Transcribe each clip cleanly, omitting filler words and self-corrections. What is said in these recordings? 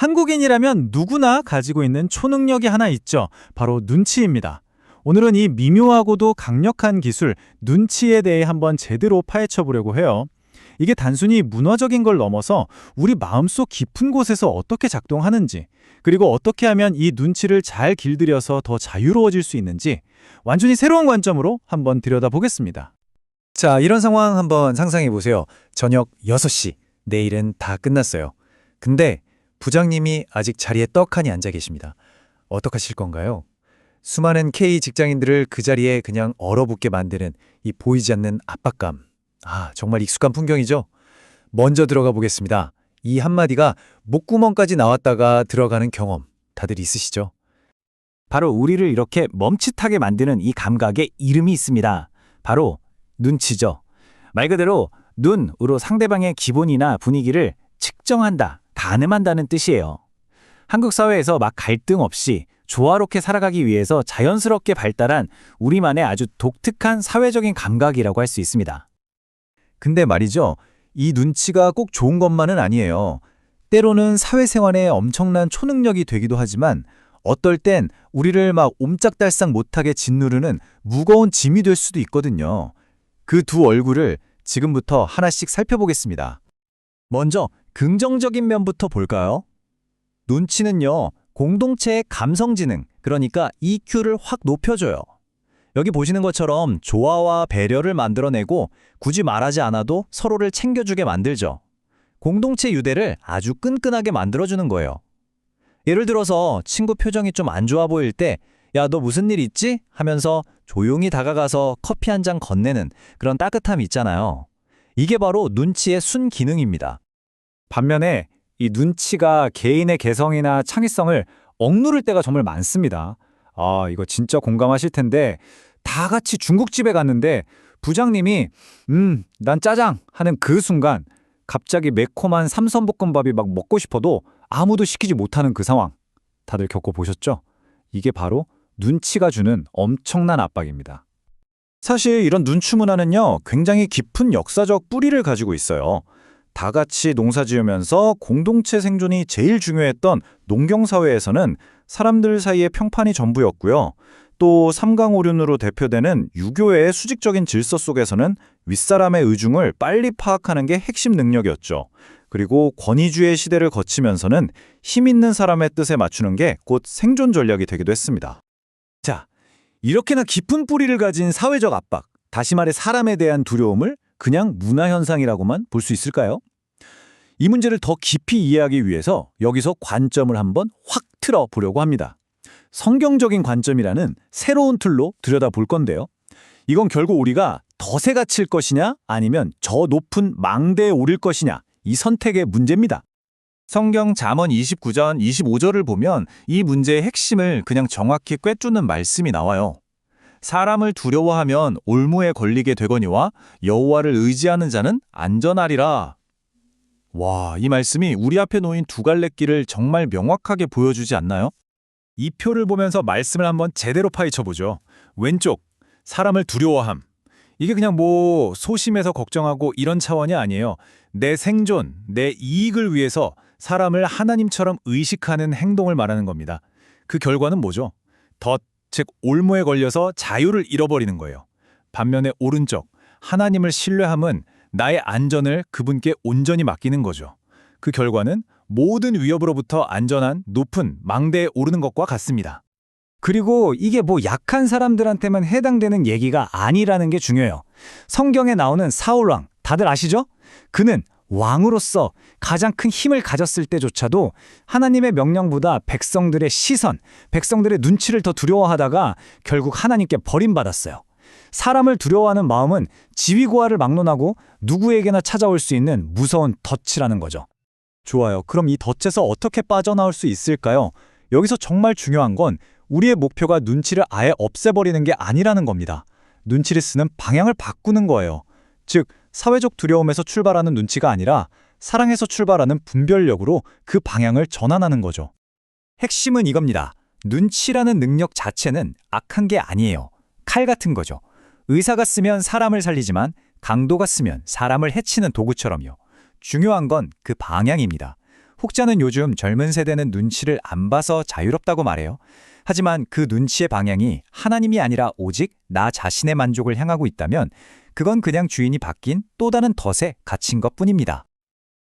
한국인이라면 누구나 가지고 있는 초능력이 하나 있죠. 바로 눈치입니다. 오늘은 이 미묘하고도 강력한 기술, 눈치에 대해 한번 제대로 파헤쳐 보려고 해요. 이게 단순히 문화적인 걸 넘어서 우리 마음속 깊은 곳에서 어떻게 작동하는지, 그리고 어떻게 하면 이 눈치를 잘 길들여서 더 자유로워질 수 있는지 완전히 새로운 관점으로 한번 들여다보겠습니다. 자, 이런 상황 한번 상상해 보세요. 저녁 6시, 내일은 다 끝났어요. 근데 부장님이 아직 자리에 떡하니 앉아 계십니다. 어떡하실 건가요? 수많은 K 직장인들을 그 자리에 그냥 얼어붙게 만드는 이 보이지 않는 압박감. 정말 익숙한 풍경이죠? 먼저 들어가 보겠습니다. 이 한마디가 목구멍까지 나왔다가 들어가는 경험 다들 있으시죠? 바로 우리를 이렇게 멈칫하게 만드는 이 감각에 이름이 있습니다. 바로 눈치죠. 말 그대로 눈으로 상대방의 기분이나 분위기를 측정한다, 가늠한다는 뜻이에요. 한국 사회에서 막 갈등 없이 조화롭게 살아가기 위해서 자연스럽게 발달한 우리만의 아주 독특한 사회적인 감각이라고 할 수 있습니다. 근데 말이죠. 이 눈치가 꼭 좋은 것만은 아니에요. 때로는 사회생활에 엄청난 초능력이 되기도 하지만 어떨 땐 우리를 막 옴짝달싹 못하게 짓누르는 무거운 짐이 될 수도 있거든요. 그 두 얼굴을 지금부터 하나씩 살펴보겠습니다. 먼저 긍정적인 면부터 볼까요? 눈치는요, 공동체의 감성지능, 그러니까 EQ를 확 높여줘요. 여기 보시는 것처럼 조화와 배려를 만들어내고 굳이 말하지 않아도 서로를 챙겨주게 만들죠. 공동체 유대를 아주 끈끈하게 만들어주는 거예요. 예를 들어서 친구 표정이 좀 안 좋아 보일 때 야, 너 무슨 일 있지? 하면서 조용히 다가가서 커피 한 잔 건네는 그런 따뜻함이 있잖아요. 이게 바로 눈치의 순기능입니다. 반면에 이 눈치가 개인의 개성이나 창의성을 억누를 때가 정말 많습니다. 이거 진짜 공감하실 텐데 다 같이 중국집에 갔는데 부장님이 난 짜장 하는 그 순간 갑자기 매콤한 삼선볶음밥이 막 먹고 싶어도 아무도 시키지 못하는 그 상황. 다들 겪어보셨죠? 이게 바로 눈치가 주는 엄청난 압박입니다. 사실 이런 눈치 문화는요, 굉장히 깊은 역사적 뿌리를 가지고 있어요. 다 같이 농사 지으면서 공동체 생존이 제일 중요했던 농경사회에서는 사람들 사이의 평판이 전부였고요. 또 삼강오륜으로 대표되는 유교의 수직적인 질서 속에서는 윗사람의 의중을 빨리 파악하는 게 핵심 능력이었죠. 그리고 권위주의 시대를 거치면서는 힘 있는 사람의 뜻에 맞추는 게 곧 생존 전략이 되기도 했습니다. 자, 이렇게나 깊은 뿌리를 가진 사회적 압박, 다시 말해 사람에 대한 두려움을 그냥 문화현상이라고만 볼 수 있을까요? 이 문제를 더 깊이 이해하기 위해서 여기서 관점을 한번 확 틀어보려고 합니다. 성경적인 관점이라는 새로운 틀로 들여다볼 건데요. 이건 결국 우리가 덫에 갇힐 것이냐 아니면 저 높은 망대에 오를 것이냐 이 선택의 문제입니다. 성경 잠언 29장 25절을 보면 이 문제의 핵심을 그냥 정확히 꿰뚫는 말씀이 나와요. 사람을 두려워하면 올무에 걸리게 되거니와 여호와를 의지하는 자는 안전하리라. 와, 이 말씀이 우리 앞에 놓인 두 갈래 길을 정말 명확하게 보여주지 않나요? 이 표를 보면서 말씀을 한번 제대로 파헤쳐보죠. 왼쪽, 사람을 두려워함. 이게 그냥 소심해서 걱정하고 이런 차원이 아니에요. 내 생존, 내 이익을 위해서 사람을 하나님처럼 의식하는 행동을 말하는 겁니다. 그 결과는 뭐죠? 즉 올무에 걸려서 자유를 잃어버리는 거예요. 반면에 오른쪽, 하나님을 신뢰함은 나의 안전을 그분께 온전히 맡기는 거죠. 그 결과는 모든 위협으로부터 안전한 높은 망대에 오르는 것과 같습니다. 그리고 이게 약한 사람들한테만 해당되는 얘기가 아니라는 게 중요해요. 성경에 나오는 사울왕, 다들 아시죠? 그는 왕으로서 가장 큰 힘을 가졌을 때조차도 하나님의 명령보다 백성들의 시선, 백성들의 눈치를 더 두려워하다가 결국 하나님께 버림받았어요. 사람을 두려워하는 마음은 지위고하를 막론하고 누구에게나 찾아올 수 있는 무서운 덫이라는 거죠. 좋아요. 그럼 이 덫에서 어떻게 빠져나올 수 있을까요? 여기서 정말 중요한 건 우리의 목표가 눈치를 아예 없애버리는 게 아니라는 겁니다. 눈치를 쓰는 방향을 바꾸는 거예요. 즉, 사회적 두려움에서 출발하는 눈치가 아니라 사랑에서 출발하는 분별력으로 그 방향을 전환하는 거죠. 핵심은 이겁니다. 눈치라는 능력 자체는 악한 게 아니에요. 칼 같은 거죠. 의사가 쓰면 사람을 살리지만 강도가 쓰면 사람을 해치는 도구처럼요. 중요한 건 그 방향입니다. 혹자는 요즘 젊은 세대는 눈치를 안 봐서 자유롭다고 말해요. 하지만 그 눈치의 방향이 하나님이 아니라 오직 나 자신의 만족을 향하고 있다면 그건 그냥 주인이 바뀐 또 다른 덫에 갇힌 것뿐입니다.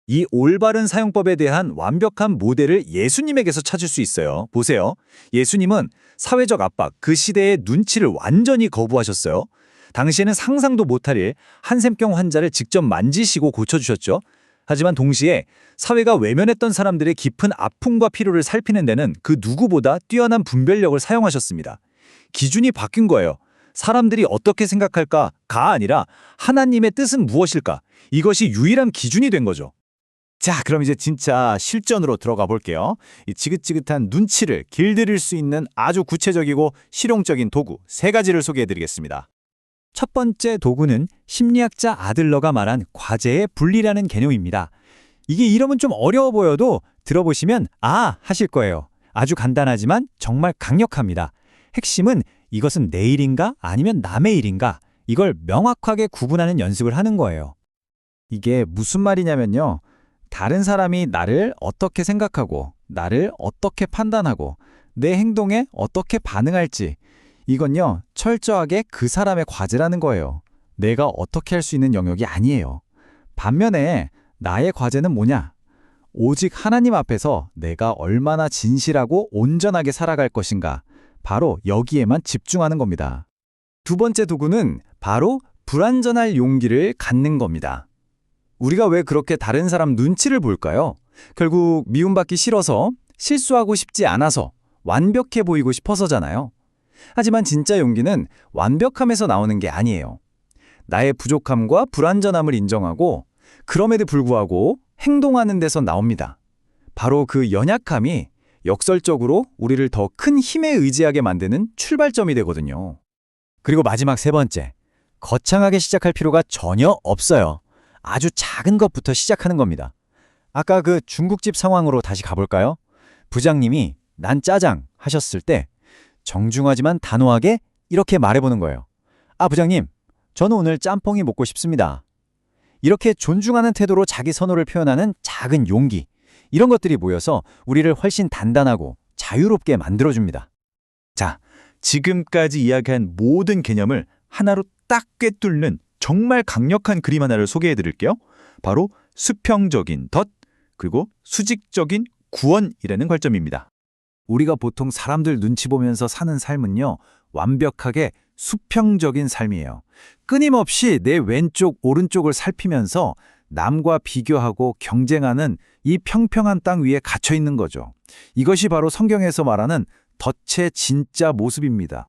이 올바른 사용법에 대한 완벽한 모델을 예수님에게서 찾을 수 있어요. 보세요. 예수님은 사회적 압박, 그 시대의 눈치를 완전히 거부하셨어요. 당시에는 상상도 못할 일, 한센병 환자를 직접 만지시고 고쳐주셨죠. 하지만 동시에 사회가 외면했던 사람들의 깊은 아픔과 필요를 살피는 데는 그 누구보다 뛰어난 분별력을 사용하셨습니다. 기준이 바뀐 거예요. 사람들이 어떻게 생각할까가 아니라 하나님의 뜻은 무엇일까? 이것이 유일한 기준이 된 거죠. 자, 그럼 이제 진짜 실전으로 들어가 볼게요. 이 지긋지긋한 눈치를 길들일 수 있는 아주 구체적이고 실용적인 도구 3가지를 소개해드리겠습니다. 첫 번째 도구는 심리학자 아들러가 말한 과제의 분리라는 개념입니다. 이게 이름은 좀 어려워 보여도 들어보시면 하실 거예요. 아주 간단하지만 정말 강력합니다. 핵심은 이것은 내 일인가 아니면 남의 일인가 이걸 명확하게 구분하는 연습을 하는 거예요. 이게 무슨 말이냐면요. 다른 사람이 나를 어떻게 생각하고 나를 어떻게 판단하고 내 행동에 어떻게 반응할지 이건요, 철저하게 그 사람의 과제라는 거예요. 내가 어떻게 할 수 있는 영역이 아니에요. 반면에 나의 과제는 뭐냐? 오직 하나님 앞에서 내가 얼마나 진실하고 온전하게 살아갈 것인가. 바로 여기에만 집중하는 겁니다. 두 번째 도구는 바로 불완전할 용기를 갖는 겁니다. 우리가 왜 그렇게 다른 사람 눈치를 볼까요? 결국 미움받기 싫어서, 실수하고 싶지 않아서, 완벽해 보이고 싶어서잖아요. 하지만 진짜 용기는 완벽함에서 나오는 게 아니에요. 나의 부족함과 불완전함을 인정하고 그럼에도 불구하고 행동하는 데서 나옵니다. 바로 그 연약함이 역설적으로 우리를 더 큰 힘에 의지하게 만드는 출발점이 되거든요. 그리고 마지막 3번째, 거창하게 시작할 필요가 전혀 없어요. 아주 작은 것부터 시작하는 겁니다. 아까 그 중국집 상황으로 다시 가볼까요? 부장님이 난 짜장 하셨을 때 정중하지만 단호하게 이렇게 말해보는 거예요. 부장님, 저는 오늘 짬뽕이 먹고 싶습니다. 이렇게 존중하는 태도로 자기 선호를 표현하는 작은 용기, 이런 것들이 모여서 우리를 훨씬 단단하고 자유롭게 만들어줍니다. 자, 지금까지 이야기한 모든 개념을 하나로 딱 꿰뚫는 정말 강력한 그림 하나를 소개해 드릴게요. 바로 수평적인 덫, 그리고 수직적인 구원이라는 관점입니다. 우리가 보통 사람들 눈치 보면서 사는 삶은요, 완벽하게 수평적인 삶이에요. 끊임없이 내 왼쪽, 오른쪽을 살피면서 남과 비교하고 경쟁하는 이 평평한 땅 위에 갇혀 있는 거죠. 이것이 바로 성경에서 말하는 덫의 진짜 모습입니다.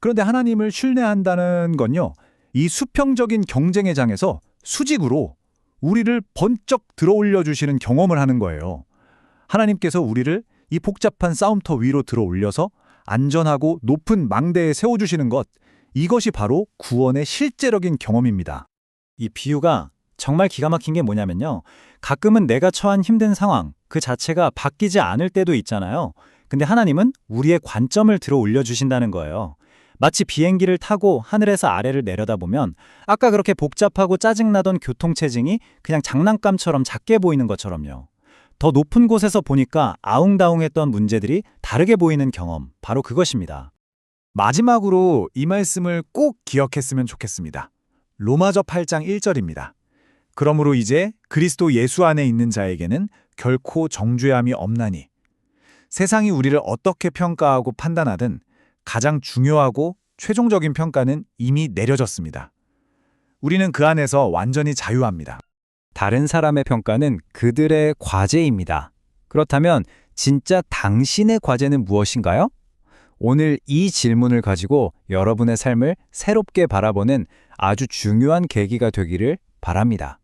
그런데 하나님을 신뢰한다는 건요, 이 수평적인 경쟁의 장에서 수직으로 우리를 번쩍 들어올려 주시는 경험을 하는 거예요. 하나님께서 우리를 이 복잡한 싸움터 위로 들어올려서 안전하고 높은 망대에 세워주시는 것, 이것이 바로 구원의 실제적인 경험입니다. 이 비유가 정말 기가 막힌 게 뭐냐면요. 가끔은 내가 처한 힘든 상황 그 자체가 바뀌지 않을 때도 있잖아요. 근데 하나님은 우리의 관점을 들어 올려주신다는 거예요. 마치 비행기를 타고 하늘에서 아래를 내려다보면 아까 그렇게 복잡하고 짜증나던 교통체증이 그냥 장난감처럼 작게 보이는 것처럼요. 더 높은 곳에서 보니까 아웅다웅했던 문제들이 다르게 보이는 경험, 바로 그것입니다. 마지막으로 이 말씀을 꼭 기억했으면 좋겠습니다. 로마서 8장 1절입니다. 그러므로 이제 그리스도 예수 안에 있는 자에게는 결코 정죄함이 없나니 세상이 우리를 어떻게 평가하고 판단하든 가장 중요하고 최종적인 평가는 이미 내려졌습니다. 우리는 그 안에서 완전히 자유합니다. 다른 사람의 평가는 그들의 과제입니다. 그렇다면 진짜 당신의 과제는 무엇인가요? 오늘 이 질문을 가지고 여러분의 삶을 새롭게 바라보는 아주 중요한 계기가 되기를 바랍니다.